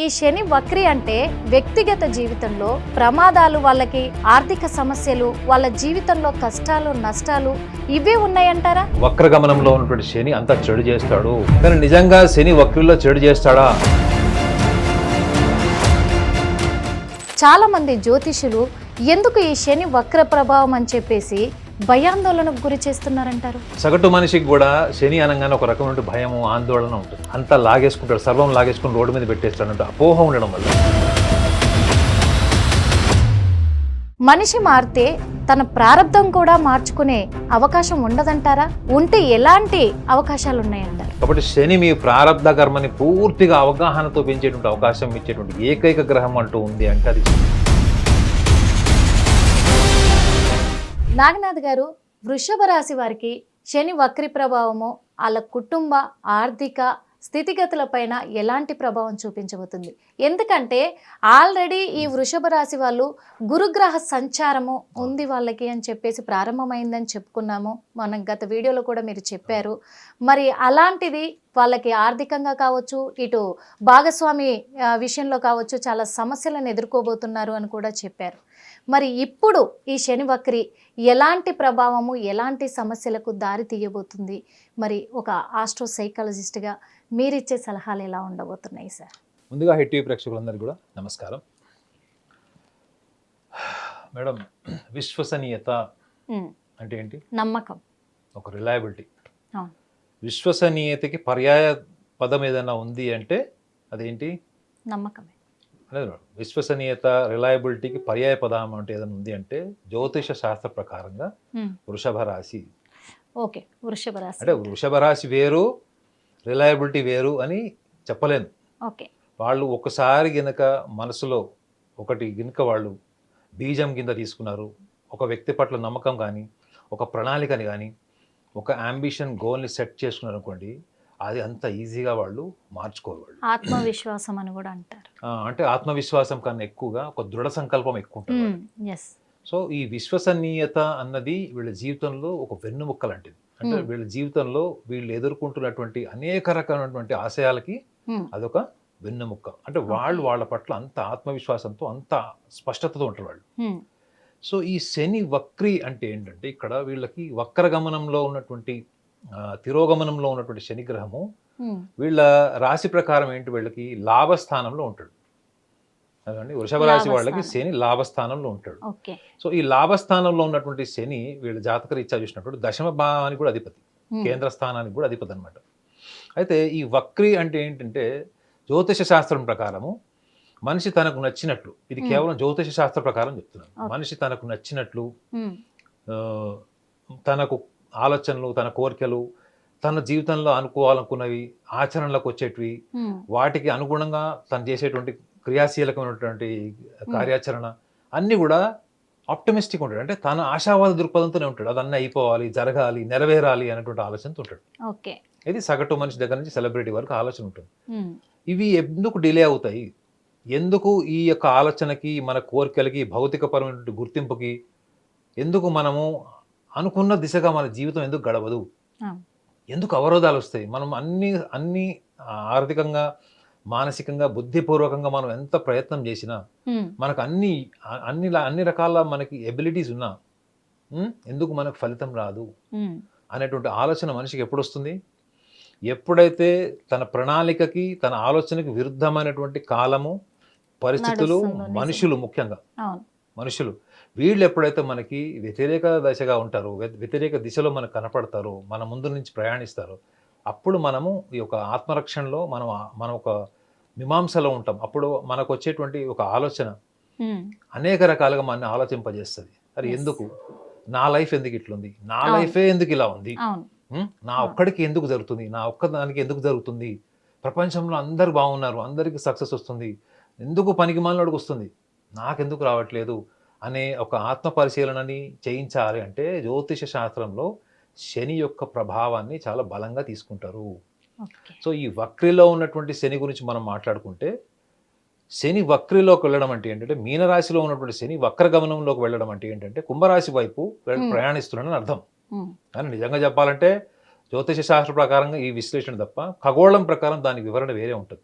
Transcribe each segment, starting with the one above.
ఈ శని వక్రి అంటే వ్యక్తిగత జీవితంలో ప్రమాదాలు, వాళ్ళకి ఆర్థిక సమస్యలు, వాళ్ళ జీవితంలో కష్టాలు, నష్టాలు ఇవే ఉన్నాయంటారా? వక్రగమనంలో ఉన్నటువంటి శని అంతా చెడు చేస్తాడు. కానీ నిజంగా శని వక్రిలో చెడు చేస్తాడా? చాలా మంది జ్యోతిషులు ఎందుకు ఈ శని వక్ర ప్రభావం అని చెప్పేసి భయాందోళనకు గురి చేస్తున్నారంటారు. సగటు మనిషికి కూడా శని అనగానే ఒక రకమైన భయము, ఆందోళన ఉంటుంది. అంతా లాగేసుకుంటాడు, సర్వం లాగేసుకుని రోడ్డు మీద పెట్టేస్తాడంటే అపోహ ఉండడం వల్ల. మనిషి మారితే తన ప్రారంధం కూడా మార్చుకునే అవకాశం ఉండదంటారా? ఉంటే ఎలాంటి అవకాశాలు ఉన్నాయంటారు? కాబట్టి శని మీ ప్రారంధ కర్మని పూర్తిగా అవగాహనతో పెంచేటువంటి అవకాశం ఇచ్చేటువంటి ఏకైక గ్రహం అంటూ ఉంది అంటే అది నాగనాథ్ గారు, వృషభ రాశి వారికి శని వక్రి ప్రభావము వాళ్ళ కుటుంబ ఆర్థిక స్థితిగతులపైన ఎలాంటి ప్రభావం చూపించబోతుంది? ఎందుకంటే ఆల్రెడీ ఈ వృషభ రాశి వాళ్ళు గురుగ్రహ సంచారము ఉంది వాళ్ళకి అని చెప్పేసి ప్రారంభమైందని చెప్పుకున్నాము. మనం గత వీడియోలో కూడా మీరు చెప్పారు. మరి అలాంటిది వాళ్ళకి ఆర్థికంగా కావచ్చు, ఇటు భాగస్వామి విషయంలో కావచ్చు, చాలా సమస్యలను ఎదుర్కోబోతున్నారు అని కూడా చెప్పారు. మరి ఇప్పుడు ఈ శని వక్రి ఎలాంటి ప్రభావము, ఎలాంటి సమస్యలకు దారి తీయబోతుంది? మరి ఒక ఆస్ట్రో సైకాలజిస్ట్గా మీరిచ్చే సలహాలు ఎలా ఉండబోతున్నాయి సార్? ముందుగా హిట్ టీవీ ప్రేక్షకులందరికీ కూడా నమస్కారం. మేడం, విశ్వసనీయత అంటే ఏంటి? నమ్మకం, ఒక రిలయబిలిటీ. విశ్వసనీయతకి పర్యాయ పదం ఏదైనా ఉంది అంటే అదేంటి? నమ్మకమే. విశ్వసనీయత, రిలయబిలిటీకి పర్యాయ పదం అంటే ఏదైనా ఉంది అంటే జ్యోతిష శాస్త్ర ప్రకారంగా వృషభ రాశి. ఓకే, వృషభ రాశి అంటే వృషభ రాశి వేరు, రిలయబిలిటీ వేరు అని చెప్పలేను. ఓకే, వాళ్ళు ఒకసారి గినక మనసులో ఒకటి గినక వాళ్ళు బీజం కింద తీసుకున్నారు, ఒక వ్యక్తి పట్ల నమ్మకం కానీ, ఒక ప్రణాళికని కానీ, ఒక అంబిషన్ గోల్ని సెట్ చేసుకున్నారు అనుకోండి, అది అంత ఈజీగా వాళ్ళు మార్చుకోరు. వాళ్ళు ఆత్మవిశ్వాసం అని కూడా అంటారు. అంటే ఆత్మవిశ్వాసం కన్నా ఎక్కువగా ఒక దృఢ సంకల్పం ఎక్కువ ఉంటుంది. సో ఈ విశ్వసనీయత అన్నది వీళ్ళ జీవితంలో ఒక వెన్నుముక్క లాంటిది. అంటే వీళ్ళ జీవితంలో వీళ్ళు ఎదుర్కొంటున్నటువంటి అనేక రకమైనటువంటి ఆశయాలకి అదొక వెన్నుముక్క. అంటే వాళ్ళు వాళ్ళ పట్ల అంత ఆత్మవిశ్వాసంతో, అంత స్పష్టతతో ఉంటారు వాళ్ళు. సో ఈ శని వక్రి అంటే ఏంటంటే ఇక్కడ వీళ్ళకి వక్రగమనంలో ఉన్నటువంటి తిరోగమనంలో ఉన్నటువంటి శనిగ్రహము వీళ్ళ రాశి ప్రకారం ఏంటి, వీళ్ళకి లాభస్థానంలో ఉంటాడు. అదండి, వృషభ రాశి వాళ్ళకి శని లాభస్థానంలో ఉంటాడు. సో ఈ లాభస్థానంలో ఉన్నటువంటి శని వీళ్ళ జాతక రీత్యా చూసినప్పుడు దశమ భావానికి కూడా అధిపతి, కేంద్ర స్థానానికి కూడా అధిపతి అనమాట. అయితే ఈ వక్రి అంటే ఏంటంటే జ్యోతిష శాస్త్రం ప్రకారము మనిషి తనకు నచ్చినట్లు, ఇది కేవలం జ్యోతిష శాస్త్ర ప్రకారం చెప్తున్నాను, మనిషి తనకు నచ్చినట్లు తనకు ఆలోచనలు, తన కోరికలు, తన జీవితంలో అనుకోవాలనుకున్నవి ఆచరణలకు వచ్చేటివి, వాటికి అనుగుణంగా తను చేసేటువంటి క్రియాశీలకమైనటువంటి కార్యాచరణ అన్నీ కూడా ఆప్టమిస్టిక్ ఉంటాడు. అంటే తన ఆశావాద దృక్పథంతోనే ఉంటాడు. అదన్నీ అయిపోవాలి, జరగాలి, నెరవేరాలి అనేటువంటి ఆలోచనతో ఉంటాడు. ఇది సగటు మనిషి దగ్గర నుంచి సెలబ్రిటీ వరకు ఆలోచన ఉంటుంది. ఇవి ఎందుకు డిలే అవుతాయి, ఎందుకు ఈ యొక్క ఆలోచనకి, మన కోరికలకి, భౌతికపరమైనటువంటి గుర్తింపుకి ఎందుకు మనము అనుకున్న దిశగా మన జీవితం ఎందుకు గడవదు, ఎందుకు అవరోధాలు వస్తాయి? మనం అన్ని ఆర్థికంగా, మానసికంగా, బుద్ధిపూర్వకంగా మనం ఎంత ప్రయత్నం చేసినా, మనకు అన్ని రకాల మనకి ఎబిలిటీస్ ఉన్నా ఎందుకు మనకు ఫలితం రాదు అనేటువంటి ఆలోచన మనిషికి ఎప్పుడు వస్తుంది? ఎప్పుడైతే తన ప్రణాళికకి, తన ఆలోచనకి విరుద్ధమైనటువంటి కాలము, పరిస్థితులు, మనుషులు, ముఖ్యంగా మనుషులు వీళ్ళు ఎప్పుడైతే మనకి వ్యతిరేక దశగా ఉంటారో, వ్యతిరేక దిశలో మనకు కనపడతారో, మన ముందు నుంచి ప్రయాణిస్తారో, అప్పుడు మనము ఈ యొక్క ఆత్మరక్షణలో మనం ఒక మీమాంసలో ఉంటాం. అప్పుడు మనకు వచ్చేటువంటి ఒక ఆలోచన అనేక రకాలుగా మన ఆలోచింపజేస్తుంది. అరే ఎందుకు నా లైఫ్ ఎందుకు ఇట్లుంది, నా లైఫే ఎందుకు ఇలా ఉంది, నా ఒక్కడికి ఎందుకు జరుగుతుంది, నా ఒక్కదానికి ఎందుకు జరుగుతుంది, ప్రపంచంలో అందరు బాగున్నారు, అందరికీ సక్సెస్ వస్తుంది, ఎందుకు పనికిమాలినోడికి వస్తుంది, నాకెందుకు రావట్లేదు అనే ఒక ఆత్మ పరిశీలనని చేయించాలి అంటే జ్యోతిష శాస్త్రంలో శని యొక్క ప్రభావాన్ని చాలా బలంగా తీసుకుంటారు. సో ఈ వక్రిలో ఉన్నటువంటి శని గురించి మనం మాట్లాడుకుంటే, శని వక్రిలోకి వెళ్ళడం అంటే ఏంటంటే, మీనరాశిలో ఉన్నటువంటి శని వక్రగమనంలోకి వెళ్ళడం అంటే ఏంటంటే కుంభరాశి వైపు ప్రయాణిస్తున్నాడని అర్థం. కానీ నిజంగా చెప్పాలంటే జ్యోతిష శాస్త్ర ప్రకారంగా ఈ విశ్లేషణ తప్ప ఖగోళం ప్రకారం దాని వివరణ వేరే ఉంటుంది.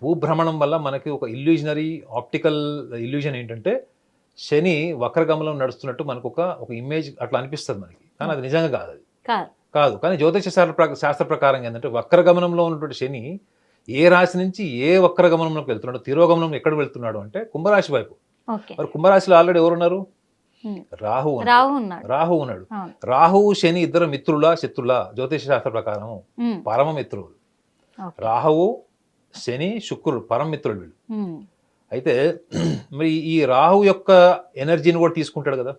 భూభ్రమణం వల్ల మనకి ఒక ఇల్యూజనరీ ఆప్టికల్ ఇల్యూజన్ ఏంటంటే శని వక్రగమనం నడుస్తున్నట్టు మనకు ఒక ఇమేజ్ అట్లా అనిపిస్తుంది మనకి, కానీ అది నిజంగా కాదు. అది కాదు. కానీ జ్యోతిష శాస్త్ర ప్రకారం ఏంటంటే వక్రగమనంలో ఉన్నటువంటి శని ఏ రాశి నుంచి ఏ వక్రగమనంలోకి వెళ్తున్నాడు, తిరోగమనం ఎక్కడ వెళ్తున్నాడు అంటే కుంభరాశి వైపు. మరి కుంభరాశిలో ఆల్రెడీ ఎవరున్నారు? రాహు ఉన్నాడు. రాహువు శని ఇద్దరు మిత్రులా శత్రులా? జ్యోతిష శాస్త్ర ప్రకారం పరమ మిత్రులు. రాహువు శని శుక్రుడు పరమ మిత్రులు వీళ్ళు. అయితే మరి ఈ రాహు యొక్క ఎనర్జీని కూడా తీసుకుంటాడు కదా,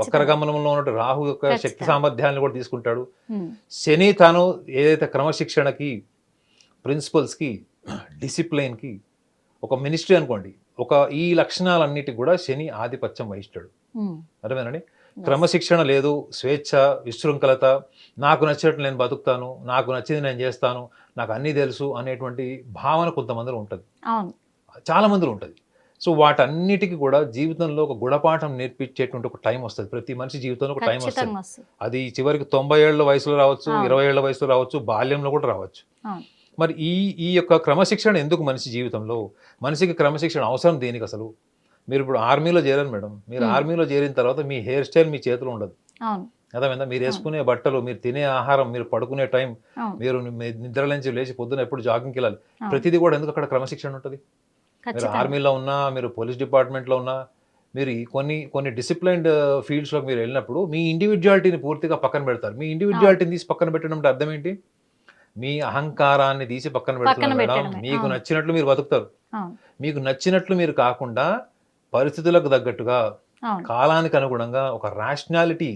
వక్రగమనంలో ఉన్న రాహు యొక్క శక్తి సామర్థ్యాన్ని కూడా తీసుకుంటాడు. శని తాను ఏదైతే క్రమశిక్షణకి, ప్రిన్సిపల్స్కి, డిసిప్లైన్కి, ఒక మినిస్ట్రీ అనుకోండి, ఈ లక్షణాలన్నిటికి కూడా శని ఆధిపత్యం వహిస్తాడు. అర్థమేనండి? క్రమశిక్షణ లేదు, స్వేచ్ఛ, విశృంఖలత, నాకు నచ్చినట్లు నేను బతుకుతాను, నాకు నచ్చింది నేను చేస్తాను, నాకు అన్నీ తెలుసు అనేటువంటి భావన కొంతమందిలో ఉంటుంది, చాలా మందిలో ఉంటుంది. సో వాటన్నిటికీ కూడా జీవితంలో ఒక గుణపాఠం నేర్పించేటువంటి ఒక టైం వస్తుంది. ప్రతి మనిషి జీవితంలో ఒక టైం వస్తుంది. అది చివరికి 90 ఏళ్ల వయసులో రావచ్చు, 20 ఏళ్ల వయసులో రావచ్చు, బాల్యంలో కూడా రావచ్చు. మరి ఈ యొక్క క్రమశిక్షణ ఎందుకు మనిషి జీవితంలో? మనిషికి క్రమశిక్షణ అవసరం దేనికి అసలు? మీరు ఇప్పుడు ఆర్మీలో చేరారు మేడం, మీరు ఆర్మీలో చేరిన తర్వాత మీ హెయిర్ స్టైల్ మీ చేతిలో ఉండదు. అర్థమైందా? మీరు వేసుకునే బట్టలు, మీరు తినే ఆహారం, మీరు పడుకునే టైం, మీరు నిద్రలేంచి లేచి పొద్దున ఎప్పుడు జాగింగ్కి వెళ్ళాలి, ప్రతిదీ కూడా ఎందుకు అక్కడ క్రమశిక్షణ ఉంటుంది? మీరు ఆర్మీలో ఉన్నా, మీరు పోలీస్ డిపార్ట్మెంట్లో ఉన్నా, మీరు కొన్ని డిసిప్లైన్డ్ ఫీల్డ్స్లోకి మీరు వెళ్ళినప్పుడు మీ ఇండివిజువాలిటీని పూర్తిగా పక్కన పెడతారు. మీ ఇండివిజువాలిటీని తీసి పక్కన పెట్టడం అంటే అర్థం ఏంటి? మీ అహంకారాన్ని తీసి పక్కన పెడుతున్నారు మేడం. మీకు నచ్చినట్లు మీరు బతుకుతారు. మీకు నచ్చినట్లు మీరు కాకుండా పరిస్థితులకు తగ్గట్టుగా, కాలానికి అనుగుణంగా ఒక రేషనాలిటీ,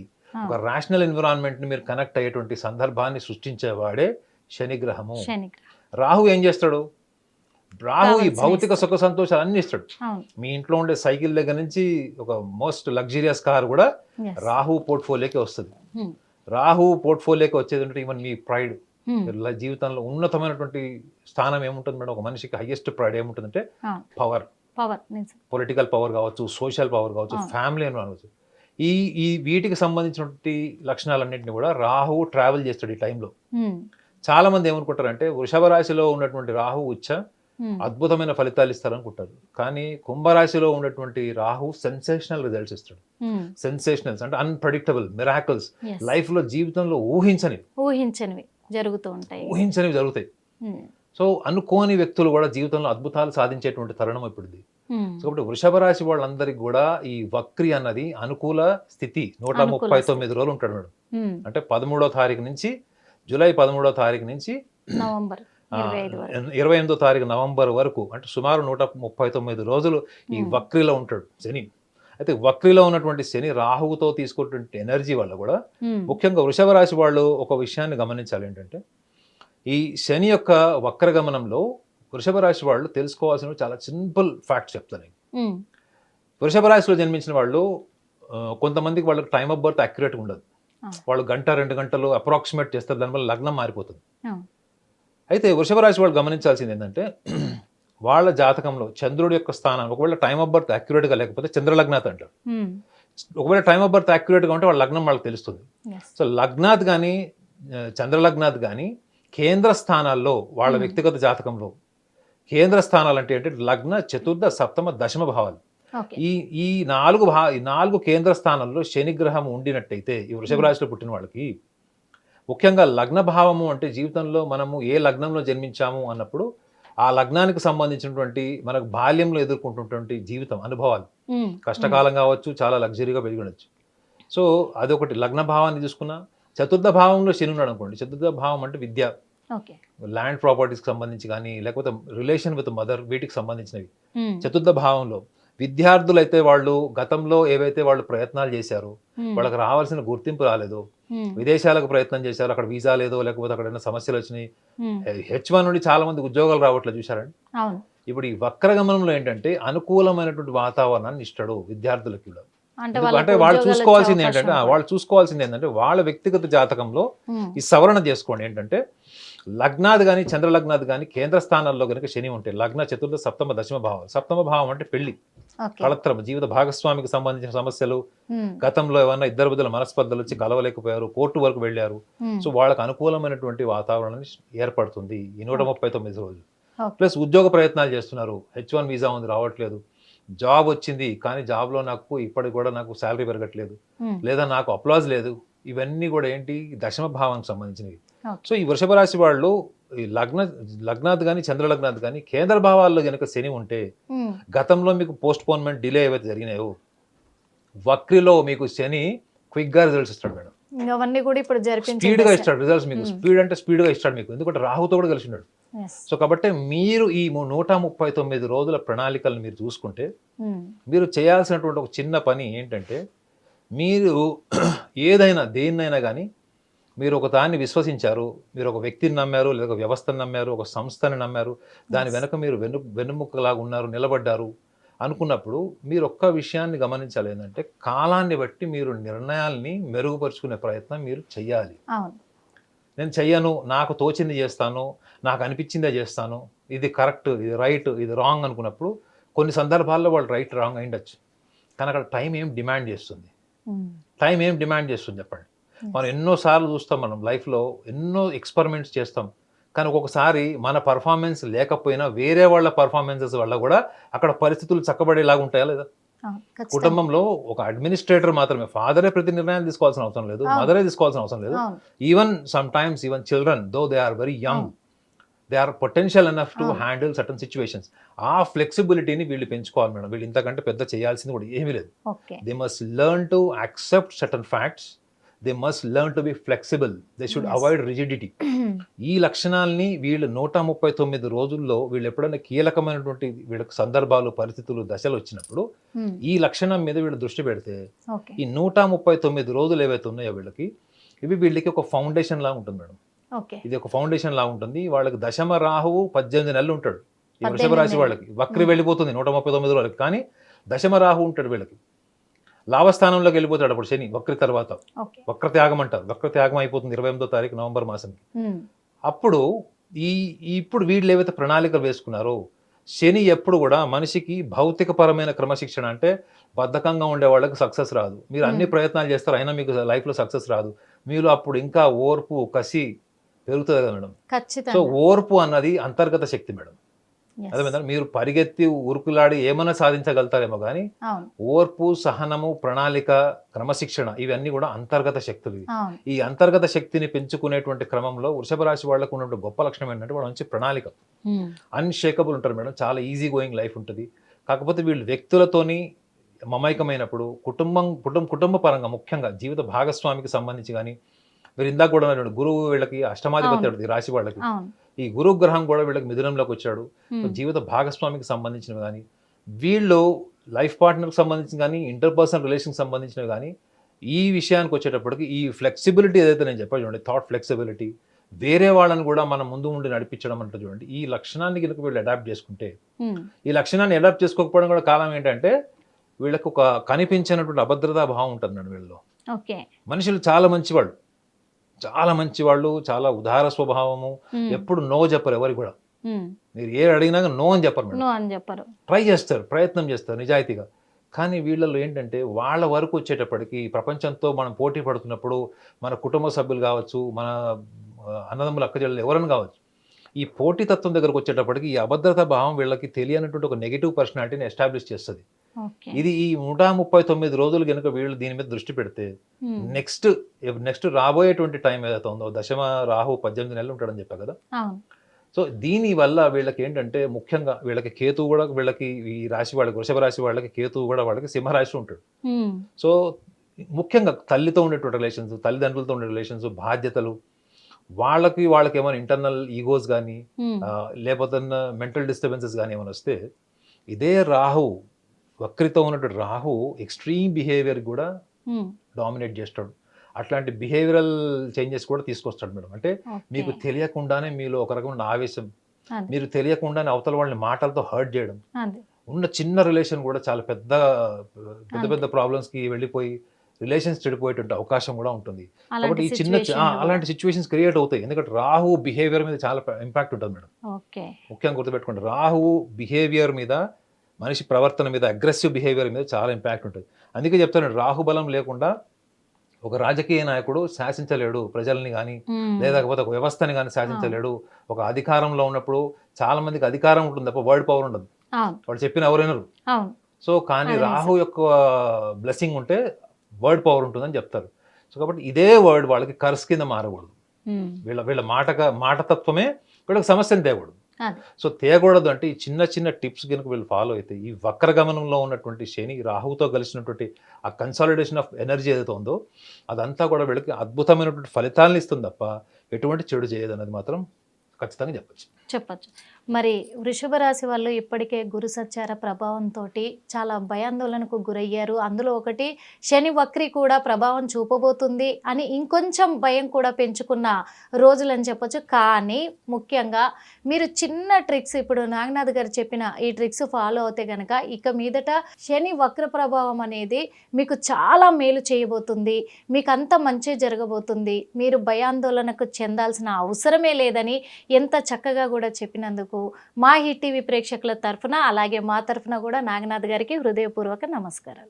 ఒక రేషనల్ ఎన్విరాన్మెంట్ ని మీరు కనెక్ట్ అయ్యేటువంటి సందర్భాన్ని సృష్టించేవాడే శనిగ్రహము. రాహు ఏం చేస్తాడు? రాహు ఈ భౌతిక సుఖ సంతోషాలు అన్ని ఇస్తాడు. మీ ఇంట్లో ఉండే సైకిల్ దగ్గర నుంచి ఒక మోస్ట్ లగ్జరియస్ కార్ కూడా రాహు పోర్ట్ఫోలియోకి వస్తుంది. రాహు పోర్ట్ఫోలియోకి వచ్చేది అంటే ఈవెన్ మీ ప్రైడ్, జీవితంలో ఉన్నతమైనటువంటి స్థానం ఏముంటుంది మేడం? ఒక మనిషికి హైయెస్ట్ ప్రైడ్ ఏముంటుందంటే పవర్, పొలిటికల్ పవర్ కావచ్చు, సోషల్ పవర్ కావచ్చు, ఫ్యామిలీ అని కావచ్చు. ఈ వీటికి సంబంధించినటువంటి లక్షణాలన్నింటినీ కూడా రాహువు ట్రావెల్ చేస్తాడు ఈ టైంలో. చాలా మంది ఏమనుకుంటారంటే వృషభ రాశిలో ఉన్నటువంటి రాహు ఉచ్చ అద్భుతమైన ఫలితాలు ఇస్తారనుకుంటారు, కానీ కుంభరాశిలో ఉన్నటువంటి రాహు సెన్సేషనల్ రిజల్ట్స్ ఇస్తాడు. సెన్సేషనల్స్ అంటే అన్ప్రెడిక్టబుల్, మిరాకిల్స్, లైఫ్ లో జీవితంలో ఊహించనివి జరుగుతాయి. సో అనుకోని వ్యక్తులు కూడా జీవితంలో అద్భుతాలు సాధించేటువంటి తరుణం ఇప్పుడు ఇది. సో కాబట్టి వృషభ రాశి వాళ్ళందరికీ కూడా ఈ వక్రి అన్నది అనుకూల స్థితి. 139 రోజులు ఉంటాడు మేడం. అంటే 13వ తారీఖు నుంచి, జూలై 13వ తారీఖు నుంచి నవంబర్ 28వ తారీఖు నవంబర్ వరకు, అంటే సుమారు 139 రోజులు ఈ వక్రిలో ఉంటాడు శని. అయితే వక్రిలో ఉన్నటువంటి శని రాహువుతో తీసుకున్నటువంటి ఎనర్జీ వల్ల కూడా ముఖ్యంగా వృషభ రాశి వాళ్ళు ఒక విషయాన్ని గమనించాలి. ఏంటంటే ఈ శని యొక్క వక్రగమనంలో వృషభ రాశి వాళ్ళు తెలుసుకోవాల్సిన చాలా సింపుల్ ఫ్యాక్ట్స్ చెప్తాను. వృషభ రాశిలో జన్మించిన వాళ్ళు కొంతమందికి వాళ్ళకి టైమ్ ఆఫ్ బర్త్ అక్యురేట్గా ఉండదు. వాళ్ళు 1-2 గంటలు అప్రాక్సిమేట్ చేస్తారు, దానివల్ల లగ్నం మారిపోతుంది. అయితే వృషభ రాశి వాళ్ళు గమనించాల్సింది ఏంటంటే వాళ్ళ జాతకంలో చంద్రుడి యొక్క స్థానం, ఒకవేళ టైమ్ ఆఫ్ బర్త్ అక్యురేట్గా లేకపోతే చంద్రలగ్నాత్ అంటారు. ఒకవేళ టైమ్ ఆఫ్ బర్త్ అక్యురేట్గా ఉంటే వాళ్ళ లగ్నం వాళ్ళకి తెలుస్తుంది. సో లగ్నాత్ కానీ చంద్రలగ్నాత్ కానీ కేంద్ర స్థానాల్లో వాళ్ళ వ్యక్తిగత జాతకంలో కేంద్ర స్థానాలు అంటే లగ్న, చతుర్థ, సప్తమ, దశమ భావాలు, ఈ 4 కేంద్ర స్థానాల్లో శనిగ్రహం ఉండినట్టయితే ఈ వృషభ రాశిలో పుట్టిన వాళ్ళకి ముఖ్యంగా లగ్న భావము అంటే జీవితంలో మనము ఏ లగ్నంలో జన్మించాము అన్నప్పుడు ఆ లగ్నానికి సంబంధించినటువంటి మనకు బాల్యంలో ఎదుర్కొంటున్నటువంటి జీవితం అనుభవాలు, కష్టకాలం కావచ్చు, చాలా లగ్జరీగా పెరిగి ఉండొచ్చు. సో అదొకటి. లగ్న భావాన్ని చూసుకున్నా, చతుర్థ భావంలో శని ఉన్నాడు అనుకోండి. చతుర్థ భావం అంటే విద్య, ల్యాండ్ ప్రాపర్టీస్కి సంబంధించి కానీ, లేకపోతే రిలేషన్ విత్ మదర్, వీటికి సంబంధించినవి. చతుర్థ భావంలో విద్యార్థులైతే వాళ్ళు గతంలో ఏవైతే వాళ్ళు ప్రయత్నాలు చేశారో, వాళ్ళకి రావాల్సిన గుర్తింపు రాలేదో, విదేశాలకు ప్రయత్నం చేశారు, అక్కడ వీసా లేదో, లేకపోతే అక్కడ ఏమైనా సమస్యలు వచ్చినాయి, H1 నుండి చాలా మంది ఉద్యోగాలు రావట్లేదు చూసారండి. ఇప్పుడు ఈ వక్రగమనంలో ఏంటంటే అనుకూలమైనటువంటి వాతావరణాన్ని ఇస్తాడు విద్యార్థులకి కూడా. అంటే వాళ్ళు చూసుకోవాల్సింది ఏంటంటే వాళ్ళ వ్యక్తిగత జాతకంలో ఈ సవరణ చేసుకోండి. ఏంటంటే లగ్నాది కానీ చంద్రలగ్నాది కానీ కేంద్ర స్థానాల్లో కనుక శని ఉంటే, లగ్న, చతుర్థ, సప్తమ, దశమ భావం. సప్తమ భావం అంటే పెళ్లి, కళత్రం, జీవిత భాగస్వామికి సంబంధించిన సమస్యలు, గతంలో ఏమన్నా ఇద్దరు బదుల మనస్పర్ధలు వచ్చి కలవలేకపోయారు, కోర్టు వరకు వెళ్ళారు. సో వాళ్ళకు అనుకూలమైనటువంటి వాతావరణాన్ని ఏర్పడుతుంది ఈ 139 రోజులు. Okay. ప్లస్ ఉద్యోగ ప్రయత్నాలు చేస్తున్నారు, H1 వీసా ఉంది రావట్లేదు, జాబ్ వచ్చింది కానీ జాబ్లో నాకు ఇప్పటికి కూడా నాకు శాలరీ పెరగట్లేదు, లేదా నాకు అప్లాజ్ లేదు, ఇవన్నీ కూడా ఏంటి దశమ భావానికి సంబంధించినవి. Okay. సో ఈ వృషభ రాశి వాళ్ళు ఈ లగ్నాత్ కానీ చంద్రలగ్నాత్ కానీ కేంద్ర భావాల్లో కనుక శని ఉంటే గతంలో మీకు పోస్ట్ పోన్మెంట్ డిలే ఏవైతే జరిగినాయో వక్రిలో మీకు శని క్విక్ గా రిజల్ట్స్ ఇస్తాడు మేడం. ఇంకా అవన్నీ కూడా ఇప్పుడు స్పీడ్ గా ఇస్తాడు రిజల్ట్స్ మీకు. స్పీడ్ అంటే స్పీడ్ గా ఇస్తాడు మీకు, ఎందుకంటే రాహుతో కూడా కలిసి ఉన్నాడు. సో కాబట్టి మీరు ఈ 139 రోజుల ప్రణాళికలను మీరు చూసుకుంటే మీరు చేయాల్సినటువంటి ఒక చిన్న పని ఏంటంటే, మీరు ఏదైనా దేన్నైనా కానీ మీరు ఒక దాన్ని విశ్వసించారు, మీరు ఒక వ్యక్తిని నమ్మారు, లేదా ఒక వ్యవస్థను నమ్మారు, ఒక సంస్థని నమ్మారు, దాని వెనక మీరు వెన్నుముక్కలాగా ఉన్నారు, నిలబడ్డారు అనుకున్నప్పుడు మీరు ఒక్క విషయాన్ని గమనించాలి, ఏంటంటే కాలాన్ని బట్టి మీరు నిర్ణయాల్ని మెరుగుపరుచుకునే ప్రయత్నం మీరు చెయ్యాలి. నేను చెయ్యను, నాకు తోచింది చేస్తాను, నాకు అనిపించిందే చేస్తాను, ఇది కరెక్ట్, ఇది రైట్, ఇది రాంగ్ అనుకున్నప్పుడు కొన్ని సందర్భాల్లో వాళ్ళు రైట్ రాంగ్ అయిండొచ్చు, కానీ అక్కడ టైం ఏం డిమాండ్ చేస్తుంది, టైం ఏం డిమాండ్ చేస్తుంది చెప్పండి. మనం ఎన్నోసార్లు చూస్తాం, మనం లైఫ్లో ఎన్నో ఎక్స్పెరిమెంట్స్ చేస్తాం, కానీ ఒక్కొక్కసారి మన పర్ఫార్మెన్స్ లేకపోయినా వేరే వాళ్ళ పర్ఫార్మెన్సెస్ వల్ల కూడా అక్కడ పరిస్థితులు చక్కబడేలాగా ఉంటాయా లేదా? కుటుంబంలో ఒక అడ్మినిస్ట్రేటర్ మాత్రమే, ఫాదరే ప్రతి నిర్ణయాలు తీసుకోవాల్సిన అవసరం లేదు, మదరే తీసుకోవాల్సిన అవసరం లేదు. Even some times even children though they are very young, they are potential enough to handle certain situations. ఆ ఫ్లెక్సిబిలిటీని వీళ్ళు పెంచుకోవాలి మేడం. వీళ్ళు ఇంతకంటే పెద్ద చేయాల్సింది కూడా ఏమీ లేదు. They must learn to accept certain facts, they must learn to be flexible, they should avoid rigidity. ఈ లక్షణాలని వీళ్ళు 139 రోజుల్లో వీళ్ళు ఎప్పుడైనా కీలకమైనటువంటి వీళ్ళకి సందర్భాలు, పరిస్థితులు, దశలు వచ్చినప్పుడు ఈ లక్షణం మీద వీళ్ళు దృష్టి పెడితే ఈ 139 రోజులు ఏవైతే ఉన్నాయో వీళ్ళకి, ఇవి వీళ్ళకి ఒక ఫౌండేషన్ లాగా ఉంటుంది మేడం. ఇది ఒక ఫౌండేషన్ లాగా ఉంటుంది. వాళ్ళకి దశమ రాహువు 18 నెలలు ఉంటాడు ఈ వృషభ రాశి వాళ్ళకి. వక్రి వెళ్ళిపోతుంది 139 రోజులకి, కానీ దశమ రాహు ఉంటాడు వీళ్ళకి. లాభస్థానంలోకి వెళ్ళిపోతాడు అప్పుడు శని వక్రి తర్వాత. వక్రత్యాగం అంటారు, వక్రత్యాగం అయిపోతుంది 28వ తారీఖు నవంబర్ మాసంకి. అప్పుడు ఇప్పుడు వీళ్ళు ఏవైతే ప్రణాళికలు వేసుకున్నారో, శని ఎప్పుడు కూడా మనిషికి భౌతిక పరమైన క్రమశిక్షణ, అంటే బద్ధకంగా ఉండే వాళ్ళకి సక్సెస్ రాదు. మీరు అన్ని ప్రయత్నాలు చేస్తారు అయినా మీకు లైఫ్లో సక్సెస్ రాదు. మీరు అప్పుడు ఇంకా ఓర్పు, కసి పెరుగుతుంది కదా మేడం. సో ఓర్పు అన్నది అంతర్గత శక్తి మేడం. అదేవిధంగా మీరు పరిగెత్తి ఉరుకులాడి ఏమైనా సాధించగలుగుతారేమో, కానీ ఓర్పు, సహనము, ప్రణాళిక, క్రమశిక్షణ ఇవన్నీ కూడా అంతర్గత శక్తులు. ఈ అంతర్గత శక్తిని పెంచుకునేటువంటి క్రమంలో వృషభ రాశి వాళ్ళకు ఉన్నటువంటి గొప్ప లక్షణం ఏంటంటే వాళ్ళ మంచి ప్రణాళిక, అన్షేకబుల్ ఉంటారు మేడం. చాలా ఈజీ గోయింగ్ లైఫ్ ఉంటుంది. కాకపోతే వీళ్ళు వ్యక్తులతోని మమైకమైనప్పుడు కుటుంబ పరంగా ముఖ్యంగా జీవిత భాగస్వామికి సంబంధించి కానీ, మీరు ఇందాక కూడా గురువు వీళ్ళకి అష్టమాధిపతి రాశి వాళ్ళకి, ఈ గురు గ్రహం కూడా వీళ్ళకి మిథునంలోకి వచ్చాడు. జీవిత భాగస్వామికి సంబంధించినవి కానీ, వీళ్ళు లైఫ్ పార్ట్నర్కి సంబంధించిన కానీ, ఇంటర్పర్సనల్ రిలేషన్కి సంబంధించినవి కానీ, ఈ విషయానికి వచ్చేటప్పటికి ఈ ఫ్లెక్సిబిలిటీ ఏదైతే నేను చెప్పాను చూడండి, థాట్ ఫ్లెక్సిబిలిటీ, వేరే వాళ్ళని కూడా మనం ముందు ఉండి నడిపించడం అంటే చూడండి, ఈ లక్షణాన్ని కనుక వీళ్ళు అడాప్ట్ చేసుకుంటే, ఈ లక్షణాన్ని అడాప్ట్ చేసుకోకపోవడం కూడా కారణం ఏంటంటే వీళ్ళకి ఒక కనిపించినటువంటి అభద్రతా భావం ఉంటుంది మేడం వీళ్ళలో. మనుషులు చాలా మంచివాళ్ళు, చాలా మంచివాళ్ళు, చాలా ఉదార స్వభావము, ఎప్పుడు నో చెప్పరు ఎవరికి కూడా. మీరు ఏ అడిగినా నో అని చెప్పరు, ట్రై చేస్తారు, ప్రయత్నం చేస్తారు నిజాయితీగా. కానీ వీళ్ళలో ఏంటంటే వాళ్ళ వరకు వచ్చేటప్పటికి ప్రపంచంతో మనం పోటీ పడుతున్నప్పుడు, మన కుటుంబ సభ్యులు కావచ్చు, మన అన్నదమ్ములు, అక్కచెల్లెలు ఎవరైనా కావచ్చు, ఈ పోటీతత్వం దగ్గరకు వచ్చేటప్పటికి ఈ అభద్రతా భావం వీళ్ళకి తెలియనటువంటి ఒక నెగిటివ్ పర్సనాలిటీని ఎస్టాబ్లిష్ చేస్తుంది. ఇది ఈ 139 రోజులు కనుక వీళ్ళు దీని మీద దృష్టి పెడితే నెక్స్ట్ రాబోయేటువంటి టైం ఏదైతే ఉందో, దశమ రాహు 18 నెలలు ఉంటాడని చెప్పా కదా. సో దీని వల్ల వీళ్ళకి ఏంటంటే ముఖ్యంగా వీళ్ళకి కేతు కూడా, వీళ్ళకి ఈ రాశి వాళ్ళకి, వృషభ రాశి వాళ్ళకి కేతు కూడా వాళ్ళకి సింహరాశి ఉంటాడు. సో ముఖ్యంగా తల్లితో ఉండేటువంటి రిలేషన్స్, తల్లిదండ్రులతో ఉండే రిలేషన్స్, బాధ్యతలు, వాళ్ళకి ఏమైనా ఇంటర్నల్ ఈగోస్ కానీ, లేకపోతే మెంటల్ డిస్టర్బెన్సెస్ కానీ ఏమైనా వస్తే, ఇదే రాహు వక్రితో ఉన్నటువంటి రాహు ఎక్స్ట్రీమ్ బిహేవియర్ కూడా డామినేట్ చేస్తాడు. అట్లాంటి బిహేవియరల్ చేంజెస్ కూడా తీసుకొస్తాడు మేడం. అంటే మీకు తెలియకుండానే మీలో ఒక రకమైన ఆవేశం, మీరు తెలియకుండానే అవతల వాళ్ళని మాటలతో హర్ట్ చేయడం, ఉన్న చిన్న రిలేషన్ కూడా చాలా పెద్ద ప్రాబ్లమ్స్కి వెళ్ళిపోయి రిలేషన్స్ చెడిపోయేటువంటి అవకాశం కూడా ఉంటుంది. కాబట్టి ఈ అలాంటి సిచ్యువేషన్స్ క్రియేట్ అవుతాయి. ఎందుకంటే రాహు బిహేవియర్ మీద చాలా ఇంపాక్ట్ ఉంటుంది మేడం. ముఖ్యంగా గుర్తుపెట్టుకోండి, రాహు బిహేవియర్ మీద, మనిషి ప్రవర్తన మీద, అగ్రెసివ్ బిహేవియర్ మీద చాలా ఇంపాక్ట్ ఉంటుంది. అందుకే చెప్తాను, రాహు బలం లేకుండా ఒక రాజకీయ నాయకుడు శాసించలేడు ప్రజల్ని కానీ, లేకపోతే ఒక వ్యవస్థని కానీ శాసించలేడు. ఒక అధికారంలో ఉన్నప్పుడు చాలా మందికి అధికారం ఉంటుంది తప్ప వర్డ్ పవర్ ఉండదు. వాడు చెప్పిన ఎవరు వినరు. సో కానీ రాహు యొక్క బ్లెస్సింగ్ ఉంటే వర్డ్ పవర్ ఉంటుందని చెప్తారు. సో కాబట్టి ఇదే వర్డ్ వాళ్ళకి కర్స్ కింద మారకూడదు. వీళ్ళ మాటతత్వమే వీళ్ళకి సమస్యను తేకూడదు. సో తేకూడదు అంటే ఈ చిన్న చిన్న టిప్స్ కనుక వీళ్ళు ఫాలో అయితే ఈ వక్రగమనంలో ఉన్నటువంటి శని రాహుతో కలిసినటువంటి ఆ కన్సాలిడేషన్ ఆఫ్ ఎనర్జీ ఏదైతే ఉందో అదంతా కూడా వీళ్ళకి అద్భుతమైనటువంటి ఫలితాలను ఇస్తుంది తప్ప ఎటువంటి చెడు చేయదు అనేది మాత్రం ఖచ్చితంగా చెప్పచ్చు. మరి వృషభ రాశి వాళ్ళు ఇప్పటికే గురు సంచార ప్రభావంతో చాలా భయాందోళనకు గురయ్యారు. అందులో ఒకటి శని వక్రి కూడా ప్రభావం చూపబోతుంది అని ఇంకొంచెం భయం కూడా పెంచుకున్న రోజులని చెప్పొచ్చు. కానీ ముఖ్యంగా మీరు చిన్న ట్రిక్స్ ఇప్పుడు నాగనాథ్ గారు చెప్పిన ఈ ట్రిక్స్ ఫాలో అవుతే కనుక ఇక మీదట శని వక్ర ప్రభావం అనేది మీకు చాలా మేలు చేయబోతుంది, మీకు అంత మంచి జరగబోతుంది, మీరు భయాందోళనకు చెందాల్సిన అవసరమే లేదని ఎంత చక్కగా కూడా చెప్పినందుకు మా హిట్ టీవీ ప్రేక్షకుల తరఫున అలాగే మా తరఫున కూడా నాగనాథ్ గారికి హృదయపూర్వక నమస్కారాలు.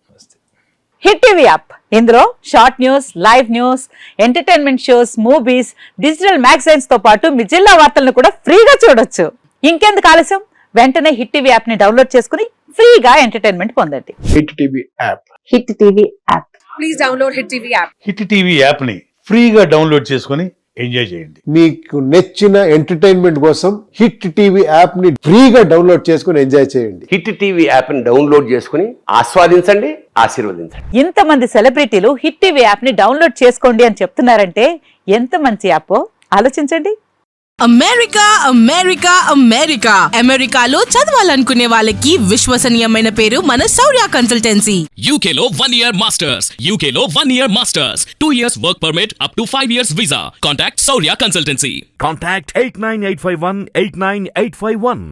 హిట్ టీవీ యాప్, ఇందులో short news, live news, entertainment shows, movies, digital magazines తో పాటు మీ జిల్లా వార్తలను కూడా ఫ్రీగా చూడొచ్చు. ఇంకెందుకు ఆలస్యం, వెంటనే హిట్ టీవీ యాప్ ని డౌన్లోడ్ చేసుకుని ఫ్రీగా ఎంటర్టైన్మెంట్ పొందండి. Hit TV app. Hit TV app. Please download hit TV app. Hit TV app ని ఫ్రీగా డౌన్లోడ్ చేసుకుని ఎంజాయ్ చేయండి. మీకు నచ్చిన ఎంటర్టైన్మెంట్ కోసం హిట్ టీవీ యాప్ ని ఫ్రీగా డౌన్లోడ్ చేసుకుని ఎంజాయ్ చేయండి. హిట్ టీవీ యాప్ ని డౌన్లోడ్ చేసుకుని ఆస్వాదించండి, ఆశీర్వదించండి. ఇంతమంది సెలబ్రిటీలు హిట్ టీవీ యాప్ ని డౌన్లోడ్ చేసుకోండి అని చెప్తున్నారంటే ఎంత మంచి యాప్ ఆలోచించండి. అమెరికా అమెరికా అమెరికా అమెరికాలో చదవాలనుకునే వాళ్ళకి విశ్వసనీయమైన పేరు మన శౌర్య కన్సల్టెన్సీ. UK లో 1 year masters. UK లో 1 year masters. 2 years work permit up to 5 years visa. Contact Saurya Consultancy. Contact 89851 89851.